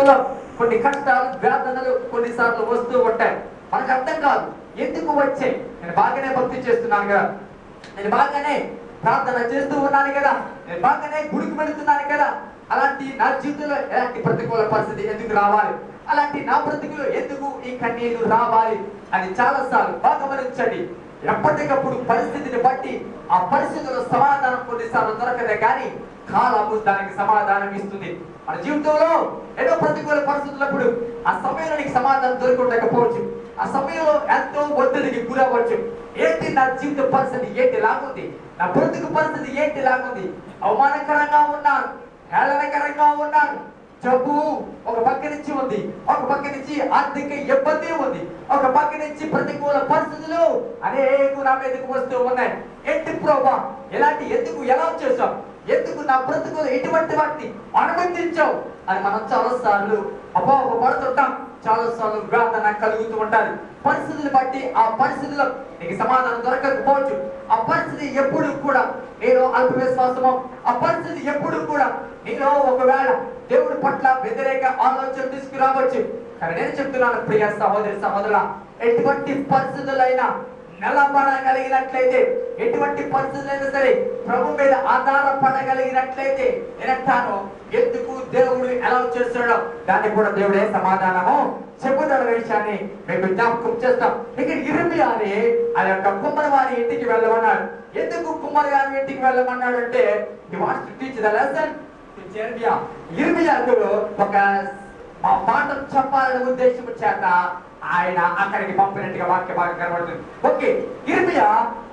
జీవితంలో కొన్ని కష్టాలు వేదనలు కొన్నిసార్లు వస్తూ ఉంటాయి. మనకు అర్థం కాదు ఎందుకు వచ్చాయి. నేను బాగానే భక్తి చేస్తున్నాను కదా, నేను బాగానే ప్రార్థన చేస్తూ ఉన్నాను కదా, నేను బాగానే గుడికి వెళుతున్నాను కదా, అలాంటి నా జీవితంలో ఎలాంటి ప్రతికూల పరిస్థితి ఎందుకు రావాలి, అలాంటి నా బ్రతుకులో ఎందుకు ఈ కన్నీళ్లు రావాలి అని చాలాసార్లు బాగా గమనించండి. ఎప్పటికప్పుడు పరిస్థితిని బట్టి ఆ పరిస్థితుల్లో సమాధానం కొన్నిసార్లు దొరకదే కానీ కాలము దానికి సమాధానం ఇస్తుంది. మన జీవితంలో ఎన్నో ప్రతికూల పరిస్థితులప్పుడు ఆ సమయంలో నీకు సమాధానం దొరకకపోవచ్చు, ఆ సమయంలో ఎంతో ఒత్తిడికి గురవచ్చు. ఏంటి నా జీవిత పరిస్థితి ఏంటి లాగుంది, నా బ్రతుకు పరిస్థితి ఏంటి లాగుంది, అవమానకరంగా ఉన్నాను, హేళనకరంగా ఉన్నాను, జబ్బు ఒక పక్క నుంచి ఉంది, ఒక పక్క నుంచి ఆర్థిక ఇబ్బంది ఉంది, ఒక పక్క నుంచి ప్రతికూల పరిస్థితులు అనేక నా మీదకు వస్తూ ఉన్నాయి. ఏంటి ప్రభా ఎలాంటి ఎందుకు ఎలా చేసావు, ఎందుకు నా బ్రతుకులు ఎటువంటి వాటిని అనుమతించావు అని మనం చాలాసార్లు అపోహపడుతుంటాం. చాలాసార్లు వేదన కలుగుతూ ఉండాలి. పరిస్థితులు బట్టి ఆ పరిస్థితిలో నీకు సమాధానం దొరకకపోవచ్చు. ఆ పరిస్థితి ఎప్పుడు కూడా నేను అల్ప విశ్వాసమో, ఆ పరిస్థితి ఎప్పుడు కూడా నేను ఒకవేళ దేవుడి పట్ల వ్యతిరేక ఆలోచన తీసుకురావచ్చు. కానీ నేను చెప్తున్నాను ప్రియ సహోదరి సహోదరుల, ఎటువంటి పరిస్థితులైనా నిలబడగలిగినట్లయితే, ఎటువంటి పరిస్థితులైనా సరే ప్రభు మీద ఆధారపడగలిగినట్లయితే నేనంటాను ఎందుకు దేవుడు ఎలా చేస్తాడో దాన్ని కూడా దేవుడే సమాధానము చెబుతాడు విషయాన్ని మీకు జ్ఞాపకం చేస్తాం. ఇక్కడ ఇర్మియాని ఆ యొక్క కుమ్మరి వారి ఇంటికి వెళ్ళమన్నాడు. ఎందుకు కుమ్మరి గారి ఇంటికి వెళ్ళమన్నాడు అంటే he wants to teach the lesson to Jeremiah. ఇర్మియాకు ఒక పాఠం చెప్పాలనే ఉద్దేశం చేత ఆయన అక్కడికి పంపినట్టుగా వాక్య భాగం కనబడుతుంది. ఓకే, ఇర్మియా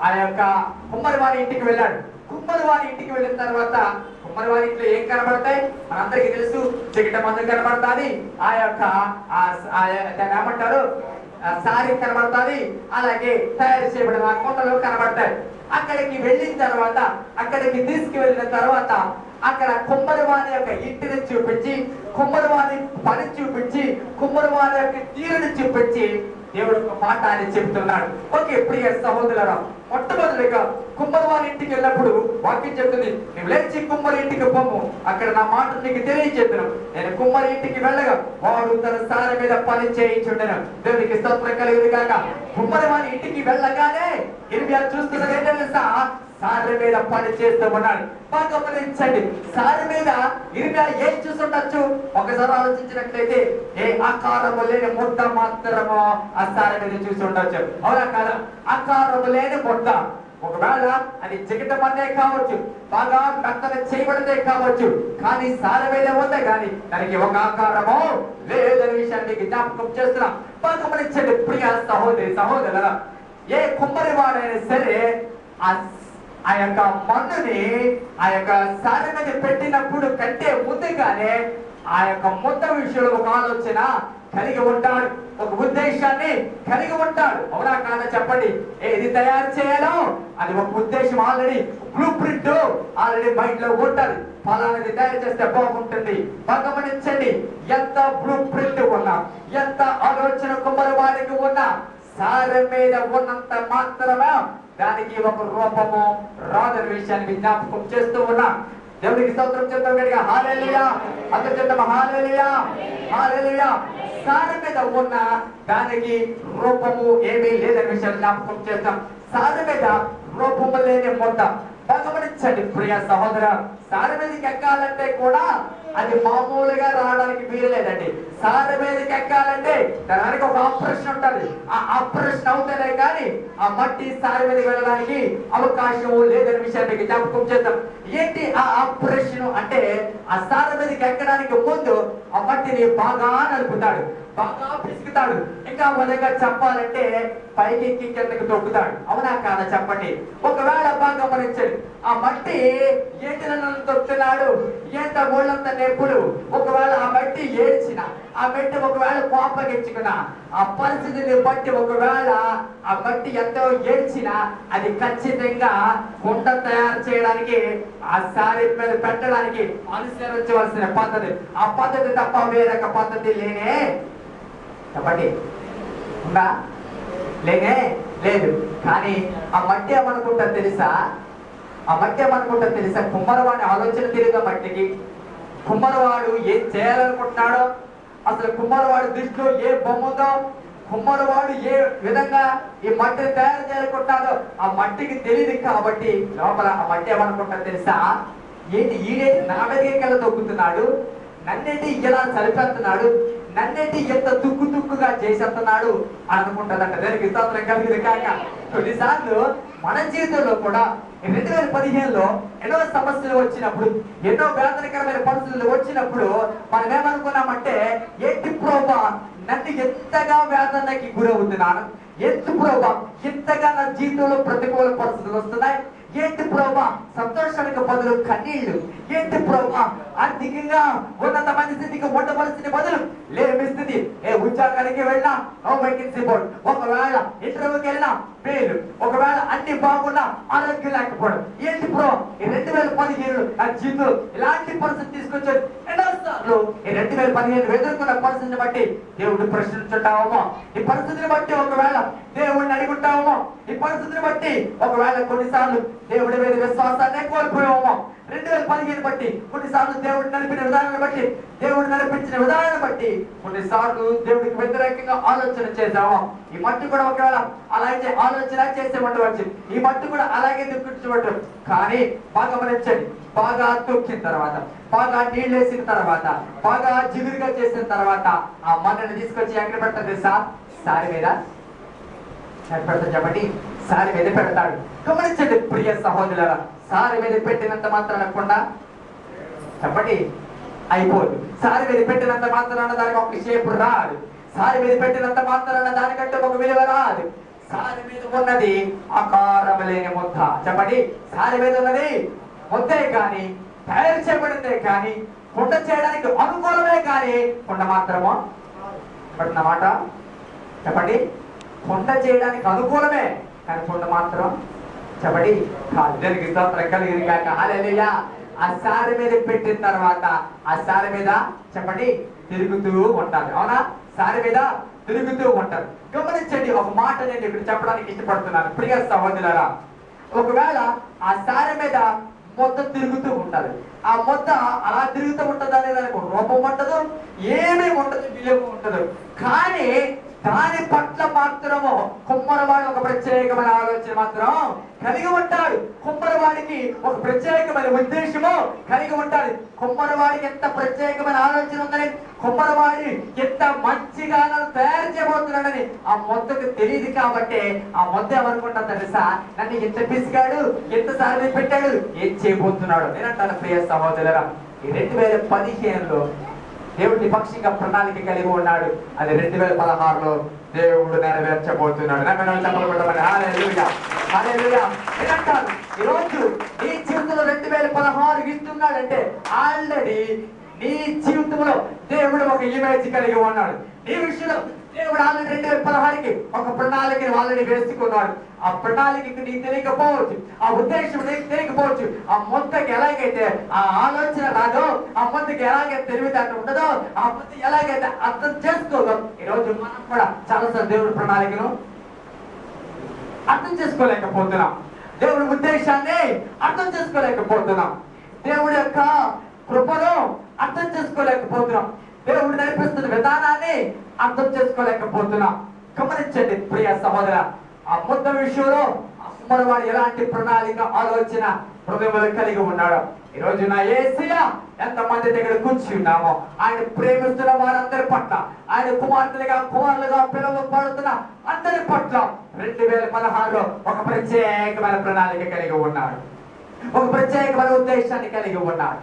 ఆ యొక్క కుమ్మరి వారి ఇంటికి వెళ్ళాడు. కుమ్మరి వారి ఇంటికి వెళ్ళిన తర్వాత కుమ్మరి వారి ఇంట్లో ఏం కనబడతాయి మనందరికీ తెలుసు. చికిట మందు కనబడుతుంది, ఆ యొక్క దాన్ని ఏమంటారు సారీ కనబడుతుంది, అలాగే తయారు చేయబడిన కొండలు కనబడతాయి. అక్కడికి వెళ్ళిన తర్వాత, అక్కడికి తీసుకువెళ్ళిన తర్వాత అక్కడ కుమ్మరివాని యొక్క ఇంటిని చూపించి, కుమ్మరివాని పని చూపించి, కుమ్మరివాని యొక్క తీరుని చూపించి దేవుడు ఒక పాఠాన్ని చెబుతున్నాడు. ఓకే ప్రియ సహోదరులారా, మొట్టమొదటిగా కుమ్మరివాని ఇంటికి వెళ్ళినప్పుడు వాక్యం చెప్తుంది, నువ్వు లేచి కుమ్మరి ఇంటికి పొమ్ము, అక్కడ నా మాట నీకు తెలియజేస్తున్నాను. నేను కుమ్మరి ఇంటికి వెళ్ళగా వాడు తన సార మీద పని చేయించుండెను. దేవునికి స్తోత్రం కలుగును గాక. కుమ్మరివాని ఇంటికి వెళ్ళగానే ఇర్మియా చూస్తున్నది ఏంటంటే సారె మీద పని చేస్తూ ఉన్నాడు. బాగా గమనించండి, సారె మీద ఇర్మియా ఏం చూస్తుండొచ్చు ఒకసారి ఆలోచించినట్లయితే ఏ ఆకారము లేని ముద్ద మాత్రము ఆ సారె మీద చూసి ఉండొచ్చు. అవునా కాదా? ఆకారము లేని ముద్ద, ఒకవేళ అది జిగట మందే కావచ్చు, బాగా మెత్తన చేయబడితే కావచ్చు, కానీ సారె మీద ఉందే కానీ దానికి ఒక ఆకారము లేదనే విషయాన్ని మీకు జ్ఞాపకం చేస్తున్నాం. బాగా గమనించండి ప్రియ సహోదరి సహోదరులారా, ఏ కుమ్మరి వాడైనా సరే ఆ యొక్క మన్నుని ఆ యొక్క సారె మీద పెట్టినప్పుడు కంటే ముందుగానే ఆ యొక్క ముద్ద విషయంలో ఒక ఆలోచన కలిగి ఉంటాడు, ఒక ఉద్దేశాన్ని కలిగి ఉంటాడు. అవునా కాదా చెప్పండి? ఏది తయారు చేయాలో అది ఒక ఉద్దేశం already blue print already mind లో ఉంటుంది. ఫలానది తయారు చేస్తే బాగుంటుంది. గమనించండి, ఎంత బ్లూ ప్రింట్ ఉన్నా, ఎంత ఆలోచన కుమ్మరి వారికి ఉన్నా సారె మీద ఉన్నంత మాత్రమే దానికి ఒక రూపము రాదని విషయాన్ని జ్ఞాపకం చేస్తూ ఉన్నా. దేవునికి స్తోత్రం చెప్తాం గట్టిగా హల్లెలూయా. అందరూ చెప్తాం హల్లెలూయా హల్లెలూయా. సారె మీద ఉన్న దానికి రూపము ఏమీ లేదని విషయాన్ని జ్ఞాపకం చేస్తాం. సారె మీద రూపము లేని ముద్ద. గమనించండి ప్రియ సహోదర, సారె మీదకి ఎక్కాలంటే కూడా అది మామూలుగా రావడానికి వీలు లేదండి. సారె మీదకి ఎక్కాలంటే దానికి ఒక ఆపరేషన్ ఉంటుంది. ఆ ఆపరేషన్ అవుతానే కానీ ఆ మట్టి సారె మీదకి వెళ్ళడానికి అవకాశం లేదని విషయాన్ని జ్ఞాపకం చేద్దాం. ఏంటి ఆ ఆపరేషన్ అంటే, ఆ సారె మీదకి ఎక్కడానికి ముందు ఆ మట్టిని బాగా నలుపుతాడు, బాగా పిసుకుతాడు. ఇంకా మొదలుగా చెప్పాలంటే పైకి కిందకి తొక్కుతాడు. అవునా కాదా చెప్పండి? ఒకవేళ బాగా గమనించండి, ఆ మట్టి ఏంటిలను తొక్కుతున్నాడు, ఏంట ఒళ్ళంతా నొప్పులు. ఒకవేళ ఆ మట్టి ఏడ్చిన, ఆ మట్టి ఒకవేళ కోపగించుకున్నా, ఆ పరిస్థితిని బట్టి ఒకవేళ ఆ మట్టి ఎంతో ఏడ్చినా అది ఖచ్చితంగా కుండ తయారు చేయడానికి ఆ సారి మీద పెట్టడానికి అనుసరించవలసిన పద్ధతి. ఆ పద్ధతి తప్ప వేరొక పద్ధతి లేనే చెప్పండి ఉందా? లేనే లేదు. కానీ ఆ మట్టి ఏమనుకుంటా తెలుసా? ఆ మట్టి ఏమనుకుంటా తెలుసా? కుమ్మరవాడి ఆలోచన తెలియదు మట్టికి. కుమ్మరవాడు ఏం చేయాలనుకుంటున్నాడో అసలు కుమ్మరివాడి దృష్టిలో ఏ బొమ్మ ఉందో, కుమ్మరివాడు ఏ విధంగా ఈ మట్టిని తయారు చేయాలనుకుంటున్నాడో ఆ మట్టికి తెలియదు. కాబట్టి లోపల ఆ మట్టి ఏమనుకుంటారు తెలుసా, ఏంటి ఈడేంటి నా మీదకే తొక్కుతున్నాడు, నన్నేంటి ఇలా చలిపెడుతున్నాడు, నన్నేంటి ఎంత తుక్కుగా చేసేస్తున్నాడు అని అనుకుంటుందంట. దానికి స్తోత్రం కలిగింది కాక. కొన్నిసార్లు మన జీవితంలో కూడా 2015లో ఎన్నో సమస్యలు వచ్చినప్పుడు, ఎన్నో వేదనకరమైన పరిస్థితులు వచ్చినప్పుడు మనం ఏమనుకున్నామంటే, ఏంటి ప్రభా నన్ను ఎంతగా వేదనకి గురవుతున్నాను, ఏంటి ప్రభా ఎంతగా నా జీవితంలో ప్రతికూల పరిస్థితులు వస్తున్నాయి, ఏంటి ప్రభా సంతోషానికి బదులు కన్నీళ్లు, ఏంటి ప్రభా ఆర్థికంగా ఉన్నతమైన స్థితికి ఉండవలసిన బదులు లేని స్థితి, ఏ ఉద్యోగానికి వెళ్ళినా నో వేకెన్సీ బోర్డ్, ఒకవేళ ఇంటర్వ్యూకి వెళ్ళినా ఫెయిల్, ఒకవేళ అన్ని బాగున్నా ఆరోగ్యం లేకపోవడం, ఏంటి బ్రో ఈ 2015 నా జీవితం ఇలాంటి పరిస్థితి తీసుకొచ్చాడు. ఎన్నోసార్లు ఈ 2015 ఎదుర్కొన్న పరిస్థితిని బట్టి దేవుడు ప్రశ్నించుంటామో, ఈ పరిస్థితిని బట్టి ఒకవేళ దేవుడిని అడుగుంటామో, ఈ పరిస్థితిని బట్టి ఒకవేళ కొన్నిసార్లు దేవుడి మీద విశ్వాసాన్ని కోల్పోయామో, 2015 బట్టి కొన్నిసార్లు దేవుడు నడిపిన విధానాన్ని బట్టి, దేవుడు నడిపించిన విధానాన్ని బట్టి కొన్నిసార్లు దేవుడికి వ్యతిరేకంగా ఆలోచన చేశాము. ఈ మట్టి కూడా ఒకవేళ అలాగే ఆలోచన చేసే ఉండవచ్చు, ఈ మట్టి కూడా అలాగే దుఃఖించవచ్చు. కానీ బాగా గమనించండి, బాగా తొక్కిన తర్వాత, బాగా నీళ్ళేసిన తర్వాత, బాగా జిగురుగా చేసిన తర్వాత ఆ మట్టిని తీసుకొచ్చి ఎక్కడ పెడతారు తెలుసా, సారి మీద పెడతాడు. చెప్పండి, సారి మీద పెడతాడు. గమనించండి ప్రియ సహోదరులారా, సారి మీద పెట్టినంత మాత్రం అనకుండా చెప్పండి అయిపోదు. సారి మీద పెట్టినంత మాత్రాన దానికి ఒక షేపు రాదు, సారి మీద పెట్టినంత మాత్రాన దానికంటే ఒక విలువ రాదు. సారి మీద ఉన్నది ఆకారం లేని ముద్ద. చెప్పండి, సారి మీద ఉన్నది ముద్దే కానీ, తయారు చేయబడిందే కానీ, కుండ చేయడానికి అనుకూలమే కానీ కుండ మాత్రమో పడిన మాట. చెప్పండి, కుండ చేయడానికి అనుకూలమే కానీ కుండ మాత్రం చెప్పండి కాదు. దానికి స్తోత్రం కలిగింది కాక. హల్లెలూయా. ఆ సారి మీద పెట్టిన తర్వాత ఆ సారి మీద చెప్పండి తిరుగుతూ ఉంటారు. అవునా, సారి మీద తిరుగుతూ ఉంటారు. గమనించండి, ఒక మాట నేను ఇక్కడ చెప్పడానికి ఇష్టపడుతున్నాను ప్రియ సహోదరులారా. ఒకవేళ ఆ సారి మీద మొత్తం తిరుగుతూ ఉంటారు, ఆ మొత్త అలా తిరుగుతూ ఉంటుంది అనే దానికి రూపం ఉండదు, ఏమీ ఉండదు, విలువ ఉండదు. కానీ దాని పట్ల మాత్రము కుమ్మరవాడు ఒక ప్రత్యేకమైన ఆలోచన మాత్రం కలిగి ఉంటాడు. కుమ్మరవాడికి ఒక ప్రత్యేకమైన ఉద్దేశము కలిగి ఉంటాడు. కుమ్మరవాడికి ఎంత ప్రత్యేకమైన ఆలోచన ఉందని, కుమ్మరవాడి ఎంత మంచిగా నన్ను తయారు చేయబోతున్నాడని ఆ మొత్తకు తెలియదు. కాబట్టి ఆ మొత్తం ఏమనుకుంటా తెలుసా, నన్ను ఎంత పిసిగాడు, ఎంత సారి పెట్టాడు, ఏం చేయబోతున్నాడు. నేనంటాను ప్రియ సహోదరులారా, ఈ 2015లో దేవుడి పక్షంగా ప్రణాళిక కలిగి ఉన్నాడు. అది 2016లో దేవుడు నెరవేర్చబోతున్నాడు. ఈరోజు నీ జీవితంలో 2016 ఇస్తున్నాడంటే ఆల్రెడీ నీ జీవితంలో దేవుడు ఒక ఇమేజ్ కలిగి ఉన్నాడు. నీ విషయంలో దేవుడు ఆల్రెడీ 2016కి ఒక ప్రణాళికని ఆల్రెడీ వేసుకున్నాడు. ఆ ప్రణాళికకి నీకు తెలియకపోవచ్చు, ఆ ఉద్దేశం నీకు తెలియకపోవచ్చు. ఆ మొత్తకి ఎలాగైతే ఆ ఆలోచన రాదో, ఆ మొత్తకి ఎలాగైతే తెలివితేట ఉండదో, ఆ మొత్తం ఎలాగైతే అర్థం చేసుకోదో, ఈరోజు మనం కూడా చాలాసార్లు దేవుడి ప్రణాళికను అర్థం చేసుకోలేకపోతున్నాం, దేవుడి ఉద్దేశాన్ని అర్థం చేసుకోలేకపోతున్నాం, దేవుడి యొక్క కృపను అర్థం చేసుకోలేకపోతున్నాం, దేవుడు నడిపిస్తున్న విధానాన్ని అర్థం చేసుకోలేకపోతున్నాం. గమనించండి ప్రియ సహోదర, ఆ మొత్తం విషయంలో కుమ్మరివాడు ఎలాంటి ప్రణాళిక ఆలోచన హృదయంలో కలిగి ఉన్నాడు. ఈ రోజు నా యేసయ్య ఎంతమంది దగ్గర కూర్చున్నామో, ఆయన ప్రేమిస్తున్న వారందరి పట్ల, ఆయన కుమార్తెలుగా కుమారులుగా పిలువబడుతున్న అందరి పట్ల 2016లో ఒక ప్రత్యేకమైన ప్రణాళిక కలిగి ఉన్నాడు, ఒక ప్రత్యేకమైన ఉద్దేశాన్ని కలిగి ఉన్నాడు,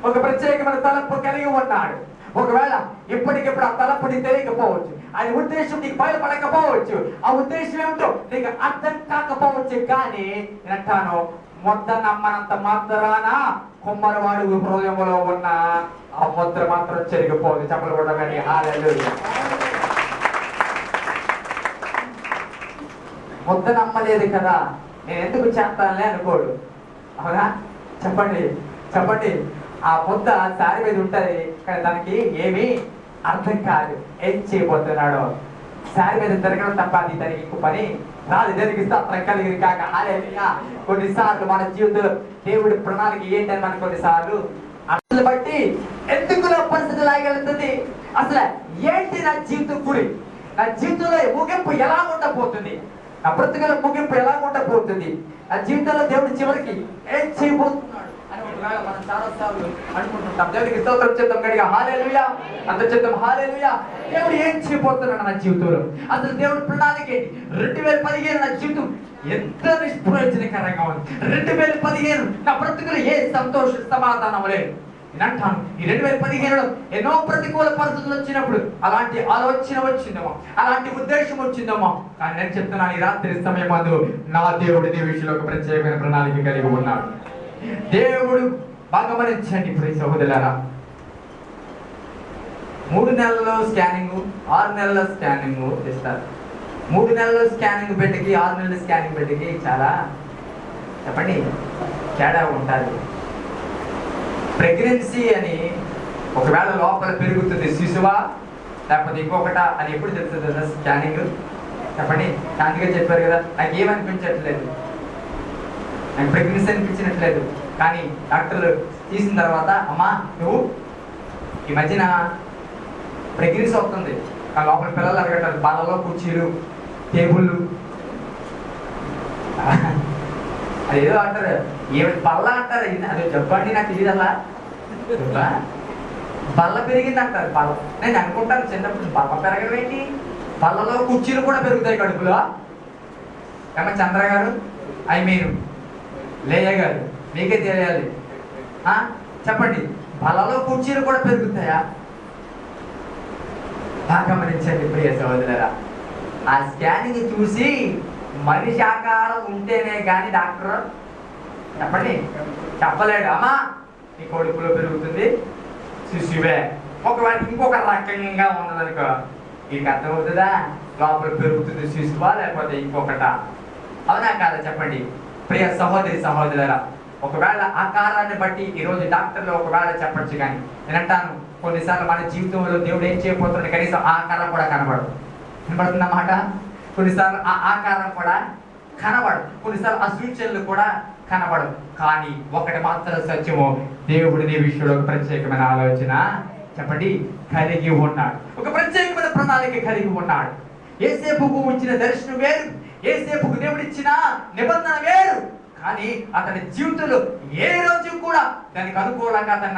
ఒక ప్రత్యేకమైన తలంపు కలిగి ఉన్నాడు. ఒకవేళ ఇప్పటికిప్పుడు ఆ తలంపు నీకు తెలియకపోవచ్చు, ఆయన ఉద్దేశం నీకు బయలుపడకపోవచ్చు, ఆ ఉద్దేశం ఏమిటో నీకు అర్థం కాకపోవచ్చు. కానీ నేనంటాను, ముద్ద నమ్మనంత మాత్రాన కుమ్మరివాడు హృదయంలో ఉన్న ఆ ముద్ర మాత్రం చెరిగిపోదు. చెప్పలు కూడా కానీ హల్లెలూయా. ముద్ద నమ్మలేదు కదా, నేను ఎందుకు చేస్తానులే అనుకోడు. అవునా, చెప్పండి చెప్పండి. ఆ ముద్ద సారి మీద ఉంటది కానీ దానికి ఏమీ అర్థం కాదు, ఏం చేయబోతున్నాడో. సారి మీద తిరగడం తప్ప అది దానికి ఇంకో పని రాదు. దానికి స్తోత్రం కలిగింది కాక. హల్లెలూయా. కొన్నిసార్లు మన జీవితంలో దేవుడి ప్రణాళిక ఏంటని మనం కొన్నిసార్లు అసలు బట్టి ఎందుకు నా పరిస్థితి లాగలుగుతుంది? అసలు ఏంటి నా జీవితం గురి? నా జీవితంలో ముగింపు ఎలా ఉండబోతుంది? నా బ్రతుకుల ముగింపు ఎలా ఉండబోతుంది? నా జీవితంలో దేవుడు చివరికి ఏం చేయబోతున్నాడు అని ఒకవేళ మనం చాలాసార్లు అనుకుంటుంటాం. దేవుడికి స్తోత్రం చేద్దాం గడిగా, హల్లెలూయా. అంత చేద్దాం, హల్లెలూయా. దేవుడు ఏం చేయబోతున్నాడు నా జీవితంలో? అసలు దేవుడు ప్రణాళిక ఏంటి? 2015 నా జీవితం ఎంత నిష్ప్రయోజనకరంగా ఉంది. 2015 నా బ్రతుకులు ఏ సంతోష సమాధానం లేదు. నేను అంటాను, ఈ 2015లో ఎన్నో ప్రతికూల పరిస్థితులు వచ్చినప్పుడు అలాంటి ఆలోచన వచ్చిందేమో, అలాంటి ఉద్దేశం వచ్చిందేమో, కానీ నేను చెప్తున్నాను, ఈ రాత్రి సమయం అందు నా దేవుడు నీ విషయంలో ఒక ప్రత్యేకమైన ప్రణాళిక కలిగి ఉన్నాడు. దేవుడు బాగా గమనించండి ప్రియ సహోదరులారా. 3 నెలల్లో స్కానింగ్, 6 నెలల స్కానింగ్ చేస్తారు. 3 నెలల స్కానింగ్ బిడ్డకి 6 నెలల స్కానింగ్ బిడ్డకి చాలా చెప్పండి తేడా ఉంటుంది. ప్రెగ్నెన్సీ అని ఒకవేళ లోపల పెరుగుతుంది శిశువా లేకపోతే ఇంకొకట అని ఎప్పుడు తెలుస్తుంది కదా స్కానింగ్? చెప్పండి. శాంతిగా చెప్పారు కదా, నాకు ఏమనిపించట్లేదు, నాకు ప్రెగ్నెన్సీ అనిపించినట్లేదు. కానీ డాక్టర్లు తీసిన తర్వాత, అమ్మా నువ్వు ఈ మధ్యన ప్రెగ్నెన్సీ వస్తుంది, ఆ లోపల పిల్లలు అడగటారు, బాలలో కుర్చీలు టేబుళ్ళు అదేదో అంటారు, ఏమిటి బల్ల అంటారు, అదే చెప్పండి నాకు తెలియదు. అలా బల్ల పెరిగింది అంటారు. బల్ల నేను అనుకుంటాను చిన్నప్పుడు బల్ల పెరగడం ఏంటి, బల్లలో కుర్చీలు కూడా పెరుగుతాయి కడుపులో. ఏమో చంద్ర గారు, ఐ మీన్ లేయ గారు, మీకే తెలియాలి, చెప్పండి, బల్లలో కుర్చీలు కూడా పెరుగుతాయా? బాగా గమనించండి ప్రియ సహోదరులారా. ఆ స్కానింగ్ చూసి మనిషి ఆకారం ఉంటేనే కానీ డాక్టర్ చెప్పండి చెప్పలేడు, అమ్మా నీ కొడుకులో పెరుగుతుంది శిశువే. ఒకవేళ ఇంకొక రకంగా ఉన్నదనుకో, నీకు అర్థమవుతుందా లోపల పెరుగుతుంది శిశువా లేకపోతే ఇంకొకట? అవునా కాదా చెప్పండి ప్రియ సహోదరి సహోదరులారా. ఒకవేళ ఆకారాన్ని బట్టి ఈరోజు డాక్టర్లు ఒకవేళ చెప్పచ్చు, కానీ నేను అంటాను కొన్నిసార్లు మన జీవితంలో దేవుడు ఏం చేయబోతున్నాడు కనీసం ఆకారం కూడా కనబడదు. వినబడుతుందన్నమాట. కొన్నిసార్లు ఆ ఆకారం కూడా కనబడదు, కొన్నిసార్లు ఆ సూచనలు కూడా కనబడదు. కానీ ఒకటి మాత్రం సత్యము, దేవుడు నీ విషయంలో ఒక ప్రత్యేకమైన ఆలోచన చెప్పండి కలిగి ఉన్నాడు, ఒక ప్రత్యేకమైన ప్రణాళిక కలిగి ఉన్నాడు. యేసేపుకు వచ్చిన దర్శనం వేరు, యేసేపుకు దేవుడు ఇచ్చిన నిబంధన వేరు. కానీ అతని జీవితంలో ఏ రోజు కూడా దానికి అనుకూలంగా అతను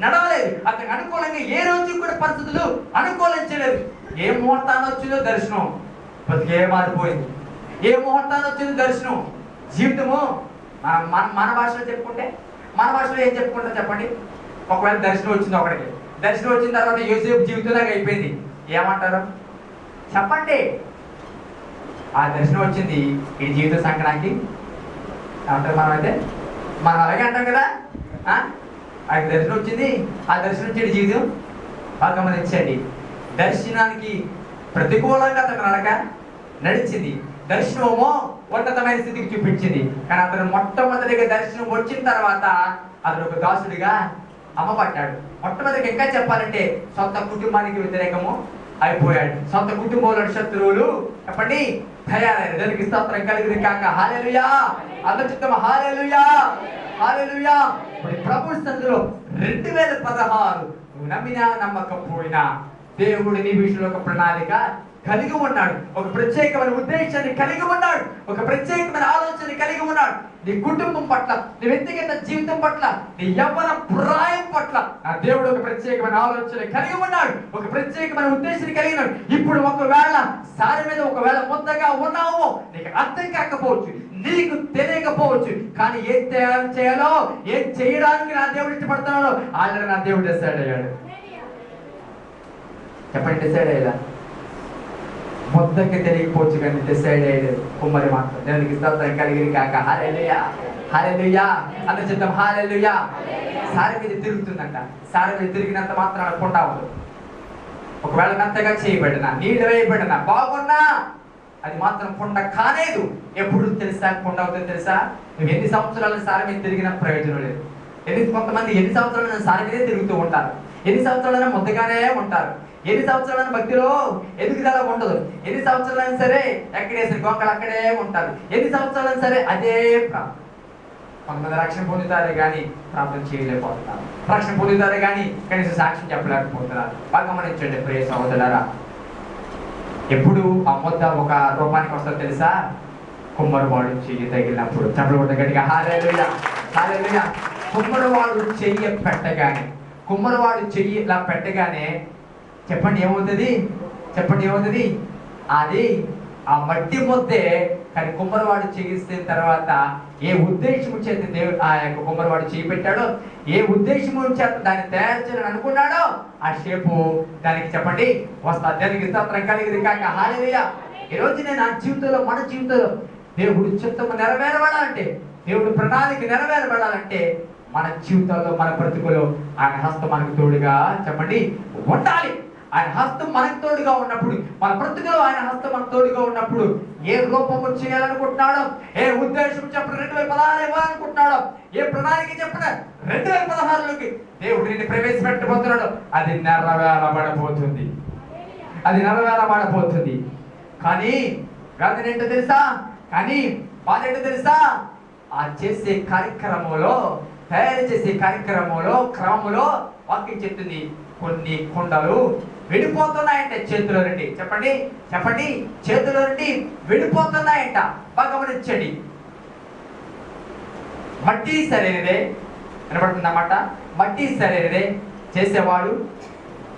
నడవలేదు. అతనికి అనుకూలంగా ఏ రోజు కూడా పరిస్థితులు అనుకూలించలేదు. ఏ ముహూర్తాన్ని వచ్చిందో దర్శనం బతికే మారిపోయింది. ఏ ముహూర్తాన్ని వచ్చిందో దర్శనం జీవితము. మన భాషలో చెప్పుకుంటే, మన భాషలో ఏం చెప్పుకుంటాం చెప్పండి? ఒకవేళ దర్శనం వచ్చింది ఒకటికి, దర్శనం వచ్చిన తర్వాత యోసేపు జీవితంలాగా అయిపోయింది, ఏమంటారు చెప్పండి? ఆ దర్శనం వచ్చింది ఈ జీవిత సంకనానికి ఏమంటారు? మనం అలాగే అంటాం కదా, ఆ దర్శనం వచ్చింది, ఆ దర్శనం వచ్చేది జీవితం. బాగా గమనించండి, దర్శనానికి ప్రతికూలంగా అతను నడిచింది, దర్శనమో ఉన్నతమైన స్థితికి చూపించింది. కానీ అతను మొట్టమొదటిగా దర్శనం వచ్చిన తర్వాత అతను ఒక దాసుడిగా అమ్మబడ్డాడు. మొట్టమొదటిగా ఇంకా చెప్పాలంటే సొంత కుటుంబానికి వ్యతిరేకము అయిపోయాడు. సొంత కుటుంబంలో శత్రువులు చెప్పండి తయారయ్యారు. దానికి స్తోత్రం కలిగింది కాక, హల్లెలూయా. అందరి చిత్తం హల్లెలూయా, హల్లెలూయా. ఇప్పుడు ప్రభు స్థితిలో 2016 నువ్వు నమ్మినా నమ్మకపోయినా దేవుడు నీ విషయంలో ఒక ప్రణాళిక కలిగి ఉన్నాడు, ఒక ప్రత్యేకమైన ఉద్దేశాన్ని కలిగి ఉన్నాడు, ఒక ప్రత్యేకమైన ఆలోచన కలిగి ఉన్నాడు. నీ కుటుంబం పట్ల, నీ వ్యక్తిగత జీవితం పట్ల, నీ యవ్వన ప్రాయం పట్ల ఆ దేవుడు ఒక ప్రత్యేకమైన ఆలోచన కలిగి ఉన్నాడు, ఒక ప్రత్యేకమైన ఉద్దేశాన్ని కలిగి ఉన్నాడు. ఇప్పుడు ఒకవేళ సారి మీద ఒకవేళ ముద్దగా ఉన్నావో నీకు అర్థం కాకపోవచ్చు, నీకు తెలియకపోవచ్చు, కానీ ఏం చేయాలో ఏం చేయడానికి నా దేవుడు ఇష్టపడుతున్నాడో ఆల్రెడీ నా దేవుడు డిసైడ్ అయ్యాడు. చెప్పండి డిసైడ్ అయ్యేలా? మొత్తకి తెలియకపోవచ్చు కానీ డిసైడ్ అయ్యేది కుమ్మరి మాత్రం. దేవునికి స్తోత్రం కలిగిన కాక, హల్లెలూయా, హల్లెలూయా. అందరి చిత్తం హల్లెలూయా. సారి మీద తిరుగుతుందంట, సారి మీద తిరిగినంత మాత్రాన కొండ అవ్వదు. ఒకవేళ మెత్తగా చేయబడినా, నీళ్ళు వేయబడినా, బాగున్నా అది మాత్రం కొండ కాలేదు. ఎప్పుడు తెలుసా కొండ అవుతుంది తెలుసా? నువ్వు ఎన్ని సంవత్సరాలు సారి మీద తిరిగినా ప్రయోజనం లేదు. కొంతమంది ఎన్ని సంవత్సరాలు సారి మీదే తిరుగుతూ ఉంటారు, ఎన్ని సంవత్సరాలైనా ముద్దగానే ఉంటారు, ఎన్ని సంవత్సరాలైనా భక్తిలో ఎదుగుదల ఉండదు, ఎన్ని సంవత్సరాలైనా సరే ఎక్కడేసిన గొంగలు అక్కడే ఉంటారు, ఎన్ని సంవత్సరాలైనా సరే అదే ప్రాంతం. కొంతమంది రక్షణ పొందుతారే కానీ ప్రార్థన చేయలేకపోతున్నారు, రక్షణ పొందుతారే కానీ కనీసం సాక్ష్యం చెప్పలేకపోతున్నారు. బాగా గమనించండి ప్రియ సహోదరులారా, ఎప్పుడు ఆ ముద్ద ఒక రూపానికి వస్తుందో తెలుసా? కుమ్మరివాడు చెయ్యి తగిలినప్పుడు. చెప్పలు కొట్ట గట్టిగా హల్లెలూయా, హల్లెలూయా. కుమ్మరివాడు చెయ్యి పెట్టగానే, కుమ్మరివాడు చెయ్యి ఇలా పెట్టగానే చెప్పండి ఏమవుతుంది? చెప్పండి ఏమవుతుంది? అది ఆ మట్టి ముద్దే. కానీ కుమ్మరివాడు చేయిస్తే తర్వాత ఏ ఉద్దేశం చేత దేవుడు ఆ యొక్క కుమ్మరివాడు చేయి పెట్టాడో, ఏ ఉద్దేశం చేత దాన్ని తయారు చేయాలని అనుకున్నాడో ఆ షేపు దానికి చెప్పండి వస్తా. దానికి స్తోత్రం కలిగింది కాక హల్లెలూయా. ఈ రోజు నేను నా జీవితంలో, మన జీవితంలో దేవుడు చిత్తము నెరవేరబడాలంటే, దేవుడు ప్రణాళిక నెరవేరబడాలంటే మన జీవితాల్లో, మన బ్రతుకులో ఆయన హస్తం మనకు తోడుగా చెప్పండి ఉండాలి. ఆయన హస్తం మనకు తోడుగా ఉన్నప్పుడు, మన బ్రతుకులో ఆయన హస్తం మనకు తోడుగా ఉన్నప్పుడు ఏ రూపము చేయాలనుకుంటున్నాడో, ఏ ఉద్దేశం చెప్పిన 2016 ఇవ్వాలనుకుంటున్నాడో, ఏ ప్రణాళిక చెప్పిన 2016లోకి దేవుడు నిన్ను ప్రవేశపెట్టబోతున్నాడు, అది నెరవేరబడబోతుంది, అది నెరవేరబడబోతుంది. కానీ వేదన ఏంటో తెలుసా? కానీ బాధ ఏంటో తెలుసా? ఆ చేసే కార్యక్రమంలో, తయారు చేసే కార్యక్రమంలో, క్రమంలో వాక్యం చెప్తుంది కొన్ని కుండలు వెళ్ళిపోతున్నాయంట చేతిలో నుండి. చెప్పండి చెప్పండి, చేతిలో నుండి వెళ్ళిపోతున్నాయంట. బాగా గమనించండి. మట్టి సరైనదే వినపడుతుందన్నమాట. మట్టి సరైనదే, చేసేవాడు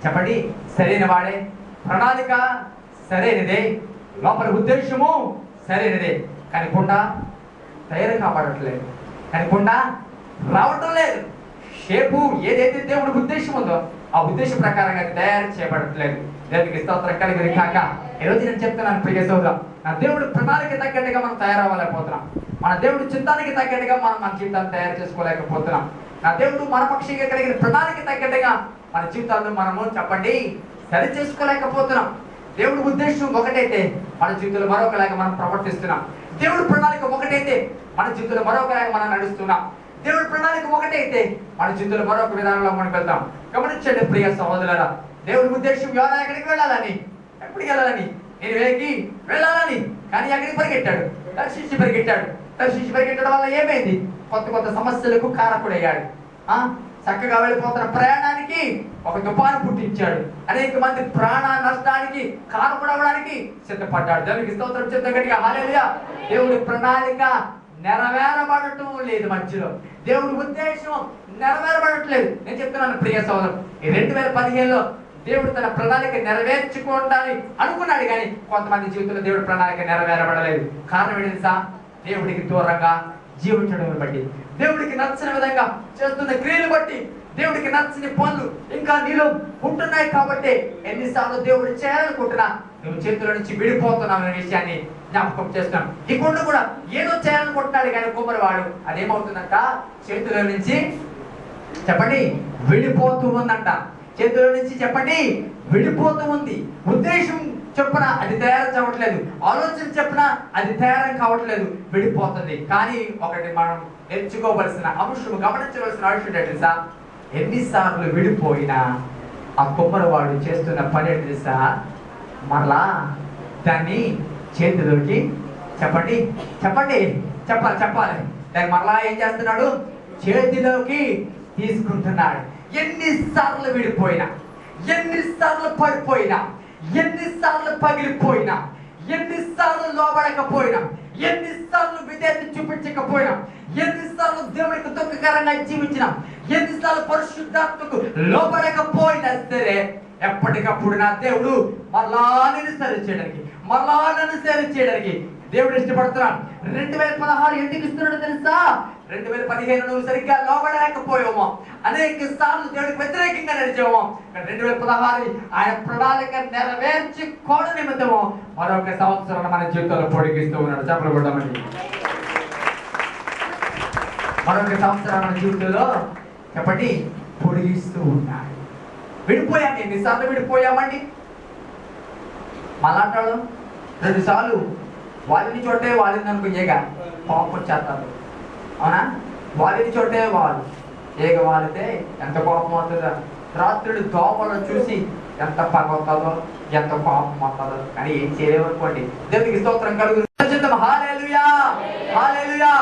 చెప్పండి సరైన వాడే, ప్రణాళిక సరైనదే, లోపల ఉద్దేశము సరైనదే. కానీ కుండ తయారు కాపాడట్లేదు, కానీ కుండ రావటం లేదు. షేపు ఏదైతే దేవుడి ఉద్దేశం ఉందో ఆ ఉద్దేశం ప్రకారంగా తయారు చేయబడట్లేదు. దేవునికి స్తోత్రం కలిగిన కాక ఈరోజు నేను చెప్తున్నాను ప్రియ సోదరులు, నా దేవుడి ప్రణాళిక తగ్గట్టుగా మనం తయారవ్వలేకపోతున్నాం. మన దేవుడి చిత్తానికి తగ్గట్టుగా మనం మన జీవితాన్ని తయారు చేసుకోలేకపోతున్నాం. నా దేవుడు మన పక్షంగా కలిగిన ప్రణాళిక తగ్గట్టుగా మన జీవితాలను మనము చెప్పండి సరి చేసుకోలేకపోతున్నాం. దేవుడి ఉద్దేశం ఒకటైతే మన జీవితంలో మరొకలాగా మనం ప్రవర్తిస్తున్నాం. దేవుడి ప్రణాళిక ఒకటైతే మన జీవితంలో మరొకలాగా మనం నడుస్తున్నాం. దేవుడి ప్రణాళిక ఒకటైతే మన జీవితంలో మరొక విధానంలో మనం వెళ్తాం. గమనించండి ప్రియ సహోదరులారా, దేవుడి ఉద్దేశం యోనా ఎక్కడికి వెళ్ళాలని, ఎప్పటికి వెళ్ళాలని, నేను వేగి వెళ్ళాలని, కానీ ఎక్కడికి పరిగెట్టాడు? తర్షీషు పరిగెట్టాడు. తర్షీషు పరిగెట్టడం వల్ల ఏమైంది? కొత్త కొత్త సమస్యలకు కారకుడయ్యాడు. చక్కగా వెళ్ళిపోతున్న ప్రయాణానికి ఒక తుఫాను పుట్టించాడు. అనేక మంది ప్రాణ నష్టానికి కారకుడవడానికి సిద్ధపడ్డాడు. దేవునికి స్తోత్రం చెప్తే గట్టిగా హల్లెలూయా. దేవుడి ప్రణాళిక నెరవేరబడటం లేదు, మధ్యలో దేవుడి ఉద్దేశం నెరవేరబడట్లేదు. నేను చెప్తున్నాను ప్రియ సోదరులు, ఈ 2015లో దేవుడు తన ప్రణాళిక నెరవేర్చుకోవడాన్ని అనుకున్నాడు, కానీ కొంతమంది జీవితంలో దేవుడి ప్రణాళిక నెరవేరబడలేదు. కారణం ఏంటి తెలుసా? దేవుడికి దూరంగా జీవించడం బట్టి, దేవుడికి నచ్చిన విధంగా చేస్తున్న క్రియలు బట్టి, దేవుడికి నచ్చని పనులు ఇంకా నీలో ఉంటున్నాయి. కాబట్టి ఎన్నిసార్లు దేవుడు చేయాలనుకుంటున్నా నువ్వు చేతుల నుంచి విడిపోతున్నావు అనే విషయాన్ని జ్ఞాపకం చేస్తున్నాం. ఈ కొండ కూడా ఏదో చేయాలనుకుంటున్నాడు, కానీ కుమ్మరివాడు అదేమవుతుందంట? చేతుల నుంచి చెప్పండి విడిపోతూ ఉందంట. చేతుల నుంచి చెప్పండి విడిపోతూ ఉంది. ఉద్దేశం చెప్పున అది తయారు కావట్లేదు, ఆలోచన చెప్పున అది తయారు కావట్లేదు, విడిపోతుంది. కానీ ఒకటి మనం నేర్చుకోవలసిన అంశం, గమనించవలసిన అంశం తెలుసా? ఎన్నిసార్లు విడిపోయినా ఆ కుమ్మరివాడు చేస్తున్న పని ఏంటి తెలుసా? మరలా దాన్ని చేతిలోకి చెప్పండి చెప్పండి చెప్పాలి దాన్ని మరలా ఏం చేస్తున్నాడు? చేతిలోకి తీసుకుంటున్నాడు. ఎన్నిసార్లు విడిపోయినా, ఎన్నిసార్లు పడిపోయినా, ఎన్నిసార్లు పగిలిపోయినా, ఎన్నిసార్లు లోబడకపోయినా, ఎన్నిసార్లు విధేయత చూపించకపోయినా, ఎన్నిసార్లు దేవుడికి దుఃఖకరంగా జీవించినా, ఎన్నిసార్లు పరిశుద్ధాత్మకు లోబడకపోయినా సరే ఎప్పటికప్పుడు నా దేవుడు మరలా నేను సరి చేయడానికి, మరలా నన్ను సరి చేయడానికి దేవుడు ఇష్టపడుతున్నాడు. 2016 ఎందుకు ఇస్తున్నాడు తెలుసా? 2015 నువ్వు సరిగ్గా లోబడలేకపోయామో, అనేక సార్లు దేవుడికి వ్యతిరేకంగా నడిచామో, 2016 ఆయన ప్రణాళిక నెరవేర్చుకోవడం నిమిత్తము మరొక సంవత్సరం మన జీవితంలో పొడిగిస్తూ ఉన్నాడు. చెప్పలు కొడదామండి. మరొక సంవత్సరం మన జీవితంలో చెప్పండి పొడిగిస్తూ ఉన్నాడు. విడిపోయాం. ఎన్నిసార్లు విడిపోయామండి? మళ్ళా అంటాడు 2 సార్లు వాళ్ళని చోటే వాళ్ళని అనుకో ఏగ పాపం వచ్చేస్తారు. అవునా? వాళ్ళని చోటే వాళ్ళు ఏగ వాలితే ఎంత కోపం అవుతుందో, రాత్రులు దోమలను చూసి ఎంత పగ అవుతుందో, ఎంత కోపం అవుతుందో, కానీ ఏం చేయలేమనుకోండి. దేవునికి స్తోత్రం కలుగుతుంది. హల్లెలూయా, హల్లెలూయా.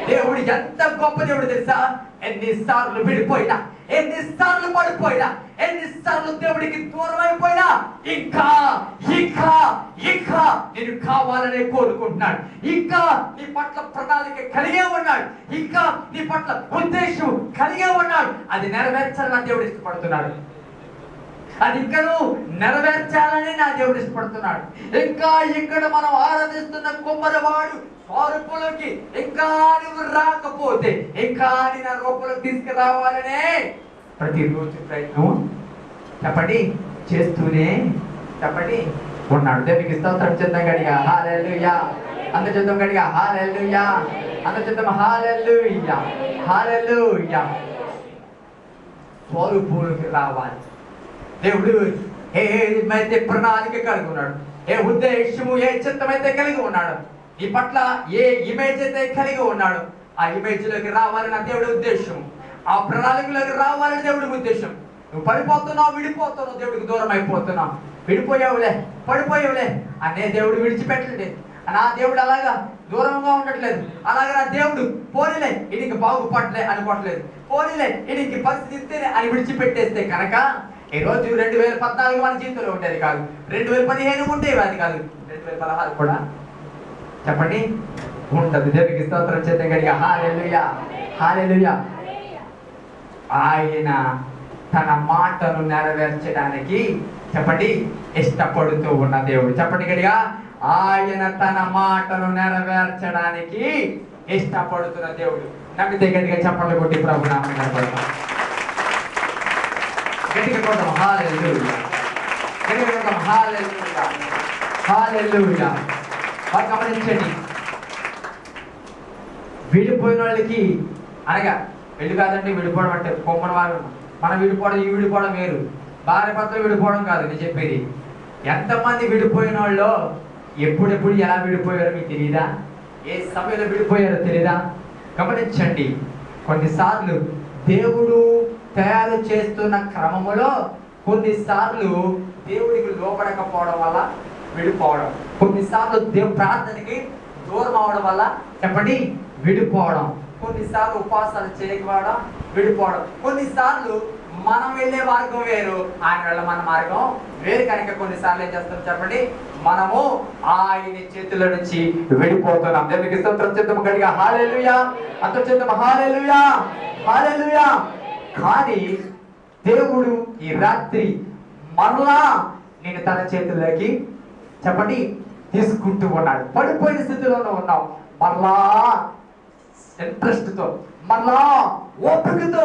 దేవుడు ఎంత గొప్ప దేవుడు తెలుసా? ఎన్నిసార్లు విడిపోయినా, ఎన్నిసార్లు పడిపోయినా, ఎన్నిసార్లు దేవుడికి దూరం అయిపోయినా ఇంకా ఇంకా ఇంకా నేను కావాలనే కోరుకుంటున్నాడు. ఇంకా నీ పట్ల ప్రణాళిక కలిగే ఉన్నాడు. ఇంకా నీ పట్ల ఉద్దేశం కలిగే ఉన్నాడు. అది నెరవేర్చాలని దేవుడు ఇష్టపడుతున్నాడు. అది ఇంకను నెరవేర్చాలని నా దేవుడు ఇష్టపడుతున్నాడు. ఇంకా ఇక్కడ మనం ఆరాధిస్తున్న కుమ్మరివాడు స్వరూపంలోకి ఇంకా నువ్వు రాకపోతే, ఇంకా నా రూపంలోకి తీసుకురావాలనే ప్రతిరోజు ప్రయత్నం చెప్పండి చేస్తూనే చెప్పండి ఉన్నాడు. దేవునికి స్తోత్రం చేద్దాం గడిగా హల్లెలూయా. అందరూ చేద్దాం గడిగా హల్లెలూయా. అందరూ చేద్దాం హల్లెలూయా హల్లెలూయా. స్వరూపంలోకి రావాలి. దేవుడు ఏమైతే ప్రణాళిక కలిగి ఉన్నాడు, ఏ ఉద్దేశము, ఏ చిత్తమైతే కలిగి ఉన్నాడు, నీ పట్ల ఏ ఇమేజ్ అయితే కలిగి ఉన్నాడు, ఆ ఇమేజ్ లోకి రావాలని దేవుడి ఉద్దేశం, ఆ ప్రణాళికలోకి రావాలని దేవుడి ఉద్దేశం. నువ్వు పడిపోతున్నావు, విడిపోతున్నావు, దేవుడికి దూరం అయిపోతున్నావు, విడిపోయావులే, పడిపోయావులే అనే దేవుడు విడిచిపెట్టలేదు. నా దేవుడు అలాగా దూరంగా ఉండట్లేదు. అలాగే నా దేవుడు పోనీలే ఇది బాగుపడలే అనుకోవట్లేదు, పోనీలే ఇది పరిస్థితి ఇంతేనే అని విడిచిపెట్టేస్తే కనుక ఈ రోజు 2014 మన జీవితంలో ఉండేది కాదు, 2015 ఉండేవి అది కాదు, 2016 కూడా చెప్పండి ఉండదు. దేవునికి స్తోత్రం చేద్దాం గట్టిగా హల్లెలూయా హల్లెలూయా. ఆయన తన మాటను నెరవేర్చడానికి చెప్పండి ఇష్టపడుతూ ఉన్న దేవుడు. చెప్పండి గట్టిగా, ఆయన తన మాటను నెరవేర్చడానికి ఇష్టపడుతున్న దేవుడు. నమ్మితే గట్టిగా చప్పట్లు కొట్టి ప్రభు నామమున కనపడతాం. గట్టిగా కొడతాం హల్లెలూయా, గట్టిగా కొడతాం హల్లెలూయా హల్లెలూయా. బాగా గమనించండి, విడిపోయిన వాళ్ళకి అనగా వెళ్ళి కాదండి, విడిపోవడం అంటే కొమ్మన వారు మనం విడిపోవడం, ఈ విడిపోవడం వేరు. భార్య భర్తలు విడిపోవడం కాదు నేను చెప్పేది. ఎంతమంది విడిపోయిన వాళ్ళు ఎప్పుడెప్పుడు ఎలా విడిపోయారో మీకు తెలియదా? ఏ సమయంలో విడిపోయారో తెలియదా? గమనించండి, కొన్నిసార్లు దేవుడు తయారు చేస్తున్న క్రమములో కొన్నిసార్లు దేవుడికి లోపడకపోవడం వల్ల విడిపోవడం, కొన్నిసార్లు ప్రార్థనకి దూరం అవడం వల్ల చెప్పండి విడిపోవడం, కొన్నిసార్లు ఉపవాసాలు చేయకపోవడం విడిపోవడం, కొన్నిసార్లు మనం వెళ్ళే మార్గం వేరు, ఆయన వెళ్ళమన్న మార్గం వేరు. కనుక కొన్నిసార్లు ఏం చేస్తాం చెప్పండి, మనము ఆయన చేతుల నుంచి విడిపోతున్నాం. దేవునికి స్తోత్రం చేద్దాం గట్టిగా హల్లెలూయా. అందరూ చేద్దాం హల్లెలూయా హల్లెలూయా. కానీ దేవుడు ఈ రాత్రి మరలా నేను తన చేతుల్లోకి చెప్పండి తీసుకుంటూ ఉన్నాడు. పడిపోయిన స్థితిలోనే ఉన్నావు, మరలా ఇంట్రెస్ట్తో, మరలా ఓపికతో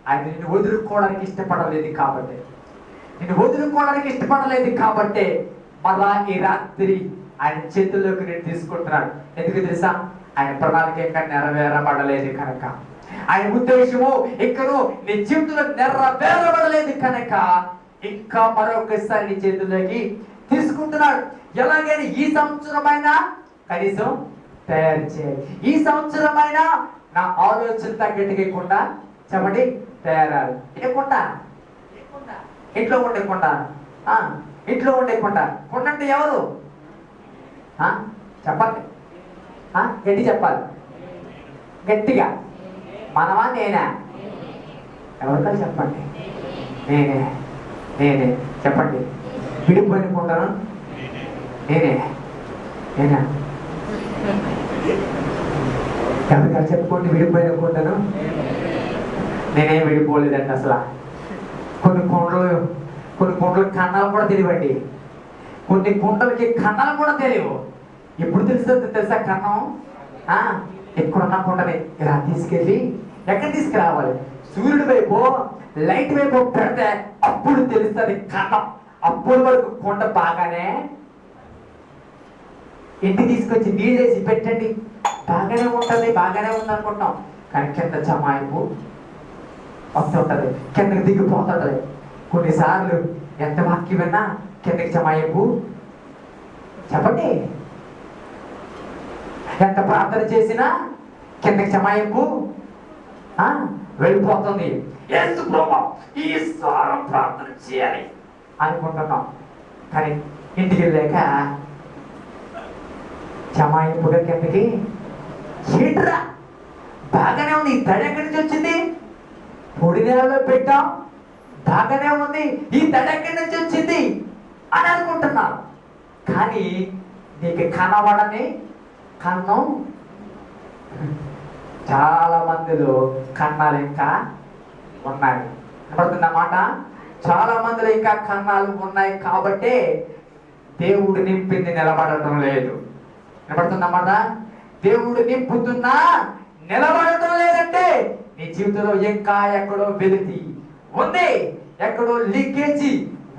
ఆయన నిన్ను వదులుకోవడానికి ఇష్టపడలేదు కాబట్టి, నిన్ను వదులుకోవడానికి ఇష్టపడలేదు కాబట్టి మరలా ఈ రాత్రి ఆయన చేతుల్లోకి నేను తీసుకుంటున్నాడు. ఎందుకు తెలుసా? ఆయన ప్రణాళిక ఇంకా నెరవేరబడలేదు కనుక, ఆయన ఉద్దేశము ఇంకను నీ జీవితంలో నెరవేరబడలేదు కనుక ఇంకా మరొకసారి నీ చేతుల్లోకి తీసుకుంటున్నాడు. ఎలాగైనా ఈ సంవత్సరమైనా కనీసం తయారు చేయాలి, ఈ సంవత్సరమైనా నా ఆలోచన తగ్గట్టుకుండా చెప్పండి తయారాలి. లేకుండా ఇంట్లో ఉండకుండా, ఇంట్లో ఉండకుండా కొండంటే ఎవరు చెప్పండి, గట్టి చెప్పాలి గట్టిగా. మనమా నేనా? ఎవరికో చెప్పండి. నేనే నేనే చెప్పండి. విడిపోయినకుంటాను నేనే నేనా? ఎవరికో చెప్పుకోండి. విడిపోయినకుంటాను నేనేం విడిపోలేదండి అసలు. కొన్ని కుండలు కన్నాలు కూడా తెలియవండి, కొన్ని కుండలకి కన్నాలు కూడా తెలియవు. ఎప్పుడు తెలుస్తుంది తెలుసా? కన్నం ఎక్కడున్న కుండని ఇలా తీసుకెళ్ళి ఎక్కడ తీసుకురావాలి? సూర్యుడి వైపు లైట్ వైపు పెడితే అప్పుడు తెలుస్తుంది కన్నం. అప్పుడు వరకు కుండ బాగానే ఇంటికి తీసుకొచ్చి నీళ్ళేసి పెట్టండి, బాగానే ఉంటుంది, బాగానే ఉంది అనుకుంటాం. కానీ కింద జమాయింపు వస్తుంటది, కిందకి దిగిపోతుంటది. కొన్నిసార్లు ఎంత వాక్యం విన్నా కిందకి జమాయింపు చెప్పండి, ఎంత ప్రార్థన చేసినా కిందకి జమాయింపు వెళ్ళిపోతుంది. యేసు ప్రభువా ఈ స్వరం ప్రార్థన చేయాలి అనుకుంటున్నాం, కానీ ఇంటికి వెళ్ళాక జమాయింపుగా కిందకి ఏంట్రా బాగానే ఉంది, ఈ తడి ఎక్కడి నుంచి వచ్చింది? పొడి నెలలో పెట్టాం, బాగానే ఉంది, ఈ తడి ఎక్కడి నుంచి వచ్చింది అని అనుకుంటున్నావు. కానీ నీకు కనబడని కన్నం. చాలా మందిలో కన్నాలు ఇంకా ఉన్నాయి. కనబడుతుందన్నమాట. చాలా మందిలో ఇంకా కన్నాలు ఉన్నాయి కాబట్టి దేవుడు నింపింది నిలబడటం లేదు. కనబడుతుందన్నమాట. దేవుడు నింపుతున్నా నిలబడటం లేదంటే నీ జీవితంలో ఇంకా ఎక్కడో వెలితి ఉంది, ఎక్కడో లీకేజీ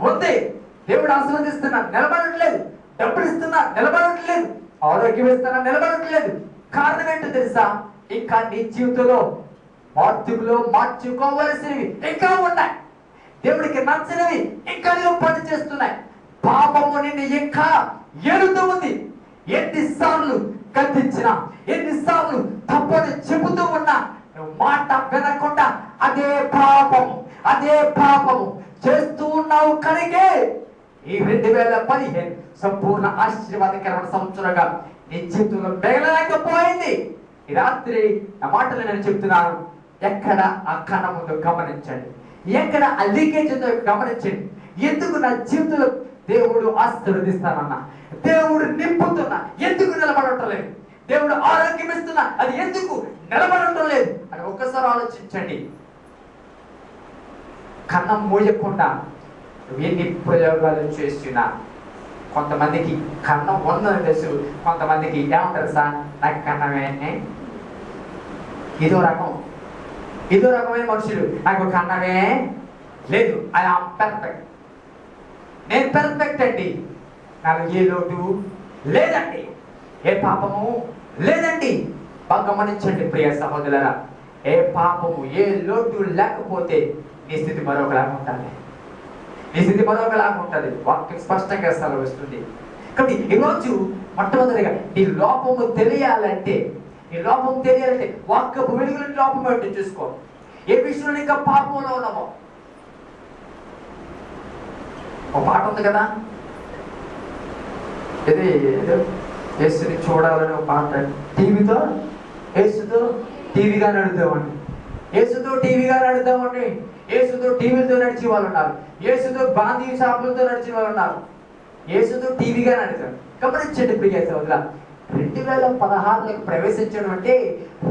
ఉంది. దేవుడు ఆశీర్వదిస్తున్నా నిలబడట్లేదు, డబ్బులు ఇస్తున్నా నిలబడట్లేదు, ఆరోగ్యం ఇస్తున్నా నిలబడట్లేదు. కారణం ఏంటో తెలుసా? ఇంకా నీ జీవితంలో మార్చుకోవలసినవి ఇంకా ఉన్నాయి. దేవుడికి నచ్చనివి ఇంకా నువ్వు పని చేస్తున్నాయి. పాపము నిన్ను ఇంకా ఏడుతూ ఉంది. ఎన్నిసార్లు గద్దించినా, ఎన్నిసార్లు తప్పని చెబుతూ ఉన్నా నువ్వు మాట వినకుండా అదే పాపము చేస్తూ ఉన్నావు. కనుకే ఈ 2015 సంపూర్ణ ఆశీర్వాదకరమైన సంవత్సరంగా నీ జీవితంలో మిగలలేకపోయింది. ఈ రాత్రి నా మాటలు నేను చెప్తున్నాను. ఎక్కడ ఆ కన్నం ఉందో గమనించండి, ఎక్కడ ఆ లీకేజ్ ఉందో గమనించండి. ఎందుకు నా జీవితంలో దేవుడు ఆశీర్వదిస్తానన్నా, దేవుడు నింపుతున్నా ఎందుకు నిలబడటం లేదు? దేవుడు ఆరోగ్యం ఇస్తున్నా అది ఎందుకు నిలబడటం లేదు అని ఒక్కసారి ఆలోచించండి. కన్నం మూయకుండా ఎన్ని ప్రయోగాలు చేస్తున్నా కొంతమందికి కన్నం ఉందని తెలుసు, కొంతమందికి ఏమంటారు సార్ నాకు కన్నమే. ఇదో రకమైన మనుషులు. నాకు కన్నమే లేదు, ఐ ఆమ్ పర్ఫెక్ట్, నేను పర్ఫెక్ట్ అండి, నాకు ఏ లోటు లేదండి, ఏ పాపము లేదండి. బాగా గమనించండి ప్రియ సహోదరులారా, ఏ పాపము ఏ లోటు లేకపోతే నీ స్థితి మరొకలాగా ఉంటుంది. నీ స్థితి మరొకలాగా ఉంటుంది. వాక్యం స్పష్టంగా సెలవిస్తుంది. కాబట్టి ఈరోజు మొట్టమొదటిగా నీ లోపము తెలియాలంటే వాక్యపు వెలుగులో లోపం ఏంటో చూసుకో. ఏ విషయంలో ఇంకా పాపంలో ఉన్నామో. ఒక పాట ఉంది కదా, ఇది యేసుని చూడాలని ఒక పాట. యేసుతో టీవీగా నడుద్దామండి, యేసుతో టీవీలతో నడిచే వాళ్ళు ఉన్నారు, యేసుతో బాందీ షాపులతో నడిచిన వాళ్ళు ఉన్నారు, యేసుతో టీవీగా నడిచారు. గమనించండి ప్రియ సోదరులా, 2016లోకి ప్రవేశించడం అంటే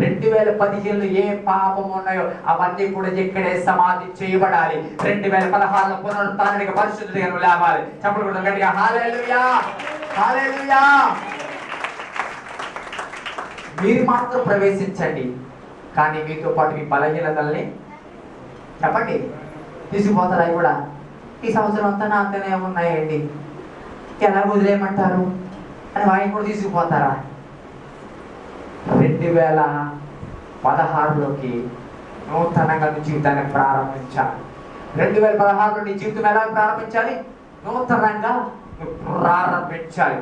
2015లో ఏ పాపం ఉన్నాయో అవన్నీ కూడా ఇక్కడే సమాధి చేయబడాలి. 2016లో పునరుత్థానానికి పరిశుద్ధుడిగా లేవాలి. చెప్పలు కూడా గట్టిగా హల్లెలూయా, హల్లెలూయా. మీరు మాత్రం ప్రవేశించండి, కానీ మీతో పాటు మీ బలహీనతల్ని చెప్పండి తీసుకుపోతారా? కూడా ఈ సంవత్సరం అంతా నాతోనే ఉన్నాయండి, ఎలా వదిలేయమంటారు అని వాయిని కూడా తీసుకుపోతారా? 2016లోకి నూతనంగా నీ జీవితాన్ని ప్రారంభించాలి. 2016లో నీ జీవితం ఎలా ప్రారంభించాలి? నూతనంగా ప్రారంభించాలి.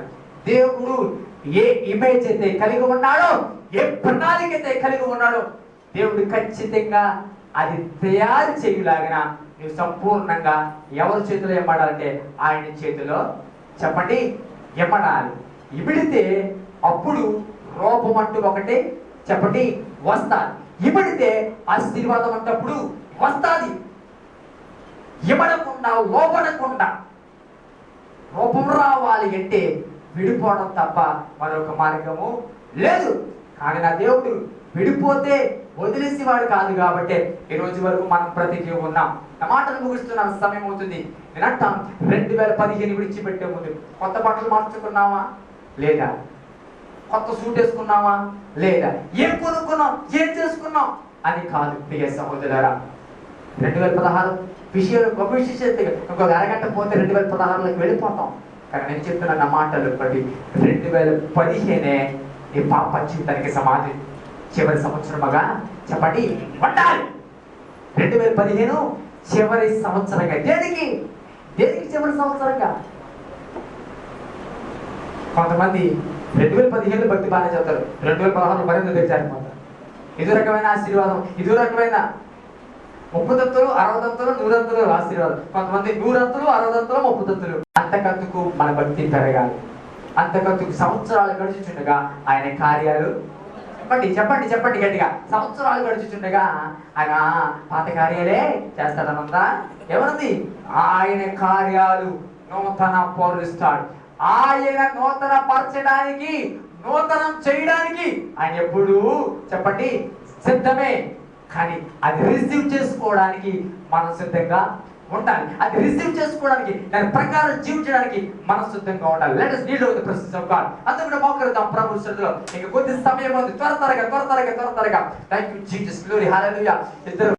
దేవుడు ఏ ఇమేజ్ అయితే కలిగి ఉన్నాడో, ఏ ప్రణాళిక అయితే కలిగి ఉన్నాడో, దేవుడు ఖచ్చితంగా అది తయారు చేయలాగిన నువ్వు సంపూర్ణంగా ఎవరి చేతిలో ఎమ్మడాలంటే ఆయన చేతిలో చెప్పండి ఎమ్మడాలి. ఇమిడితే అప్పుడు రూపం అంటూ ఒకటి చెప్పండి వస్తాది. ఇమిడితే ఆశీర్వాదం అంటప్పుడు వస్తాది. ఇమడకుండా లోపడకుండా రూపం రావాలి అంటే విడిపోవడం తప్ప మరొక మార్గము లేదు. కానీ నా దేవుడు విడిపోతే వదిలేసేవాడు కాదు. కాబట్టి ఈ రోజు వరకు మనం బ్రతికి ఉన్నాం. నా మాటలు ముగిస్తున్నాను, సమయం అవుతుంది. నేను అంటాను 2015 విడిచిపెట్టే ముందు కొత్త బట్టలు మార్చుకున్నావా లేదా? కొత్త సూట్ వేసుకున్నావా లేదా? ఏం కొనుక్కున్నాం, ఏం చేసుకున్నాం అని కాదు ప్రియ సహోదరులారా. 2016 విషయాలు గొప్ప విశేషత. ఇంకొక అరగంట పోతే 2016లోకి వెళ్ళిపోతాం. కానీ నేను చెప్తున్నా నా మాటలు బట్టి 2015 ఈ పాప జీవితానికి సమాధి చివరి సంవత్సరముగా చెప్పండి ఉండాలి. 2015 చివరి సంవత్సరంగా. దేనికి చివరి సంవత్సరంగా? కొంతమంది 2015 భక్తి బాగానే చెప్తారు, 2016 మరింత తెచ్చారిపోతారు. ఇదో రకమైన ఆశీర్వాదం, ఇదో రకమైన 30 తంతులు 60 తంతులు 100 తంతులు ఆశీర్వాదం. కొంతమంది 100 తంతులు 60 తంతులు 30 తంతులు. అంతకందుకు మన భక్తి పెరగాలి. అంతకందుకు సంవత్సరాలు గడిచుండగా ఆయన కార్యాలు చెప్పండి చెప్పండి చెప్పండి గట్టిగా. సంవత్సరాలు గడుచుచుండగా ఆయన పాత కార్యాలే చేస్తాడనుందా? ఏమనుంది? ఆయన కార్యాలు నూతన పరుస్తాడు. ఆయన నూతన పరచడానికి, నూతనం చేయడానికి ఆయన ఎప్పుడు చెప్పండి సిద్ధమే. కానీ అది రిసీవ్ చేసుకోవడానికి మనం సిద్ధంగా ఉండాలి. అది రిసీవ్ చేసుకోవడానికి, దాని ప్రకారం జీవించడానికి మనం సిద్ధంగా ఉండాలి. Let us kneel before the presence of God. అంతా కూడా మోకరిద్దాం ప్రభు సన్నిధిలో. ఇంకా కొద్ది సమయం ఉంది. త్వర త్వరగా థ్యాంక్ యూ జీసస్, గ్లోరీ, హల్లెలూయా. ఇద్దరు